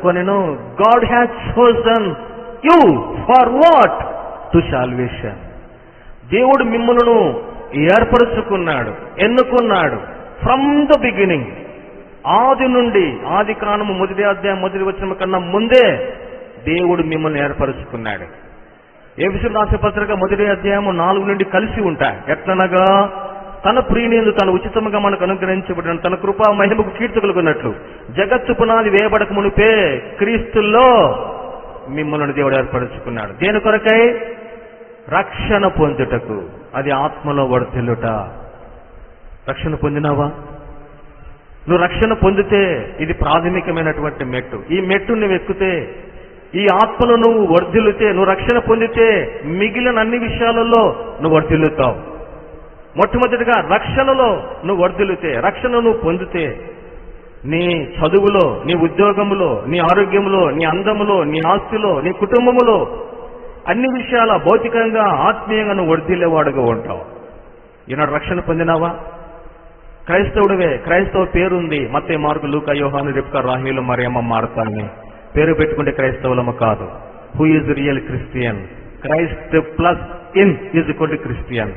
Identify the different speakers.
Speaker 1: ఏర్పరచుకొనెను. God has chosen you for what? To salvation. దేవుడు మిమ్ములను ఏర్పరచుకున్నాడు, ఎన్నుకున్నాడు. ఫ్రమ్ ద బిగినింగ్, ఆది నుండి, ఆది కాండము 1వ అధ్యాయం 1వ వచనం కన్నా ముందే దేవుడు మిమ్మల్ని ఏర్పరచుకున్నాడు. ఎఫెసీయులకు రాసిన పత్రిక 1వ అధ్యాయము 4 నుండి కలిసి ఉంటాయి. ఎట్లనగా తన ప్రియనేందు తను ఉచితముగా మనకు అనుగ్రహించబడిన తన కృపా మహిమకు కీర్తి కలుగునట్లు జగత్తు పునాది వేయబడక మునిపే క్రీస్తుల్లో మిమ్మల్ని దేవుడు ఏర్పరచుకున్నాడు. దేని కొరకై? రక్షణ పొందుటకు. అది ఆత్మలో వర్ధిల్లుట. రక్షణ పొందినావా? నువ్వు రక్షణ పొందితే ఇది ప్రాథమికమైనటువంటి మెట్టు. ఈ మెట్టు నువ్వు ఎక్కితే, ఈ ఆత్మలో నువ్వు వర్ధిల్లితే, నువ్వు రక్షణ పొందితే మిగిలిన అన్ని విషయాలలో నువ్వు వర్ధిల్లుతావు. మొట్టమొదటిగా రక్షణలో నువ్వు వర్ధిల్లితే, రక్షణ నువ్వు పొందితే నీ చదువులో, నీ ఉద్యోగంలో, నీ ఆరోగ్యంలో, నీ అందములో, నీ ఆస్తిలో, నీ కుటుంబములో, అన్ని విషయాల భౌతికంగా ఆత్మీయంగా నువ్వు వర్ధిల్లేవాడుగా ఉంటావు. ఈనాడు రక్షణ పొందినావా? క్రైస్తవుడివే, క్రైస్తవ పేరుంది. మత్తయి, మార్కు, లూకా, యోహాను, రిబ్కా, రాహేలు, మరియమ్మ, మార్తా అని పేరు పెట్టుకుంటే క్రైస్తవులము కాదు. Who is real Christian? Christ plus in is equal to Christian.